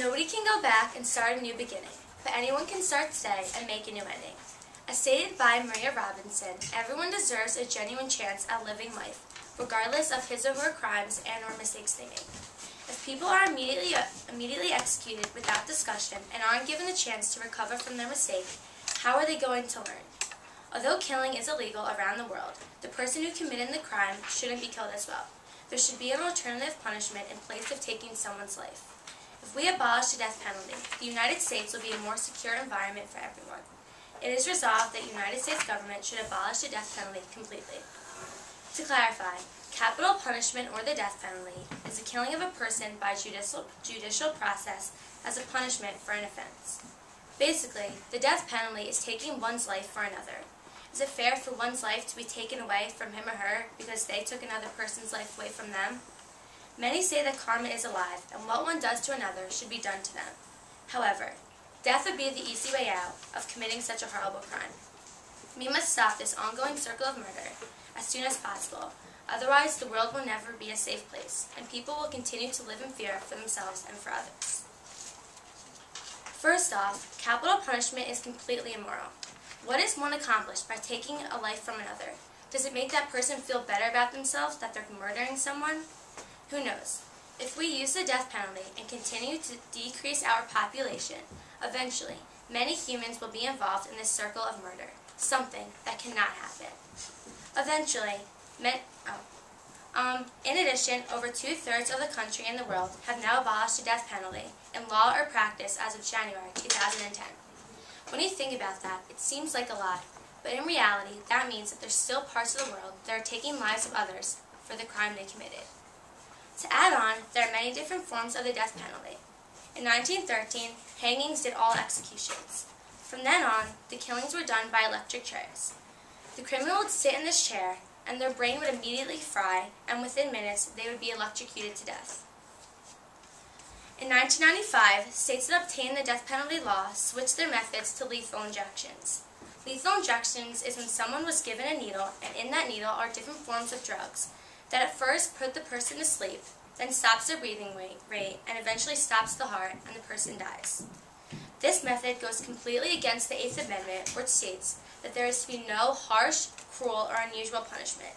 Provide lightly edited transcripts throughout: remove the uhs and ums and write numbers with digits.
Nobody can go back and start a new beginning, but anyone can start today and make a new ending. As stated by Maria Robinson, everyone deserves a genuine chance at living life, regardless of his or her crimes and or mistakes they make. If people are immediately executed without discussion and aren't given a chance to recover from their mistake, how are they going to learn? Although killing is illegal around the world, the person who committed the crime shouldn't be killed as well. There should be an alternative punishment in place of taking someone's life. If we abolish the death penalty, the United States will be a more secure environment for everyone. It is resolved that the United States government should abolish the death penalty completely. To clarify, capital punishment or the death penalty is the killing of a person by judicial process as a punishment for an offense. Basically, the death penalty is taking one's life for another. Is it fair for one's life to be taken away from him or her because they took another person's life away from them? Many say that karma is alive, and what one does to another should be done to them. However, death would be the easy way out of committing such a horrible crime. We must stop this ongoing circle of murder as soon as possible. Otherwise, the world will never be a safe place, and people will continue to live in fear for themselves and for others. First off, capital punishment is completely immoral. What is one accomplished by taking a life from another? Does it make that person feel better about themselves that they're murdering someone? Who knows? If we use the death penalty and continue to decrease our population, eventually, many humans will be involved in this circle of murder, something that cannot happen. Eventually, in addition, over 2/3 of the country and the world have now abolished the death penalty in law or practice as of January 2010. When you think about that, it seems like a lot, but in reality, that means that there's still parts of the world that are taking lives of others for the crime they committed. To add on, there are many different forms of the death penalty. In 1913, hangings did all executions. From then on, the killings were done by electric chairs. The criminal would sit in this chair, and their brain would immediately fry, and within minutes, they would be electrocuted to death. In 1995, states that obtained the death penalty law switched their methods to lethal injections. Lethal injections is when someone was given a needle, and in that needle are different forms of drugs that at first put the person to sleep, then stops their breathing rate, and eventually stops the heart, and the person dies. This method goes completely against the 8th Amendment, which states that there is to be no harsh, cruel, or unusual punishment,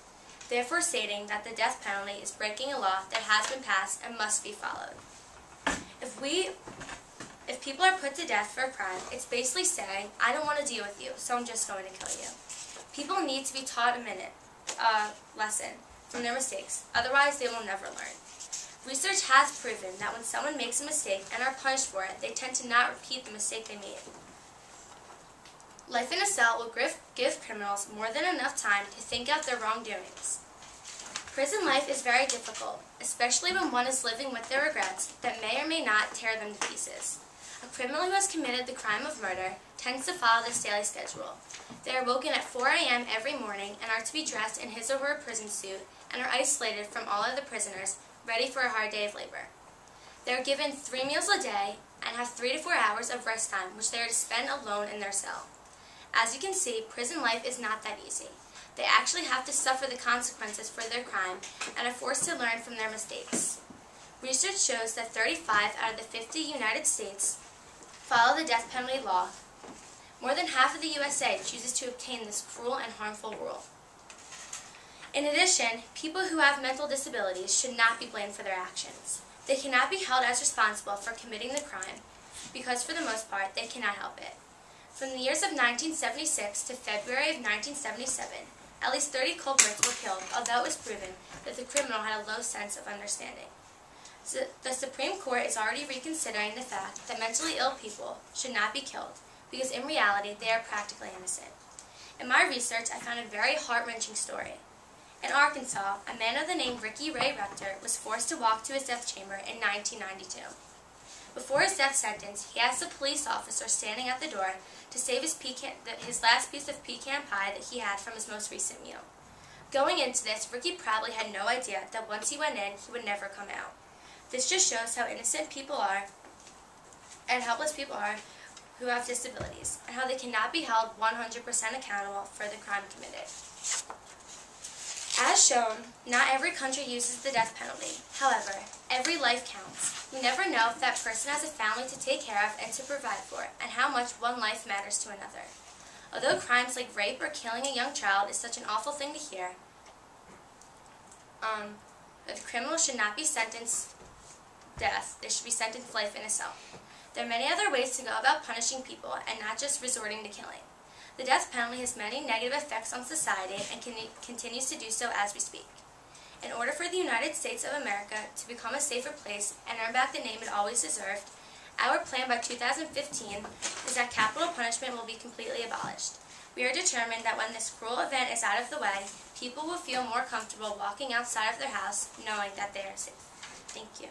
therefore stating that the death penalty is breaking a law that has been passed and must be followed. If people are put to death for a crime, it's basically saying, I don't want to deal with you, so I'm just going to kill you. People need to be taught a lesson from their mistakes, otherwise they will never learn. Research has proven that when someone makes a mistake and are punished for it, they tend to not repeat the mistake they made. Life in a cell will give criminals more than enough time to think out their wrongdoings. Prison life is very difficult, especially when one is living with their regrets that may or may not tear them to pieces. A criminal who has committed the crime of murder tends to follow this daily schedule. They are woken at 4 a.m. every morning and are to be dressed in his or her prison suit and are isolated from all other prisoners, ready for a hard day of labor. They are given 3 meals a day and have 3 to 4 hours of rest time, which they are to spend alone in their cell. As you can see, prison life is not that easy. They actually have to suffer the consequences for their crime and are forced to learn from their mistakes. Research shows that 35 out of the 50 United States follow the death penalty law. More than half of the USA chooses to obtain this cruel and harmful rule. In addition, people who have mental disabilities should not be blamed for their actions. They cannot be held as responsible for committing the crime because, for the most part, they cannot help it. From the years of 1976 to February of 1977, at least 30 culprits were killed, although it was proven that the criminal had a low sense of understanding. So the Supreme Court is already reconsidering the fact that mentally ill people should not be killed, because in reality they are practically innocent. In my research, I found a very heart-wrenching story. In Arkansas, a man of the name Ricky Ray Rector was forced to walk to his death chamber in 1992. Before his death sentence, he asked a police officer standing at the door to save his last piece of pecan pie that he had from his most recent meal. Going into this, Ricky probably had no idea that once he went in, he would never come out. This just shows how innocent people are and helpless people are who have disabilities, and how they cannot be held 100% accountable for the crime committed. As shown, not every country uses the death penalty. However, every life counts. You never know if that person has a family to take care of and to provide for, and how much one life matters to another. Although crimes like rape or killing a young child is such an awful thing to hear, if criminals should not be sentenced death, they should be sentenced life in a cell. There are many other ways to go about punishing people and not just resorting to killing. The death penalty has many negative effects on society and continues to do so as we speak. In order for the United States of America to become a safer place and earn back the name it always deserved, our plan by 2015 is that capital punishment will be completely abolished. We are determined that when this cruel event is out of the way, people will feel more comfortable walking outside of their house knowing that they are safe. Thank you.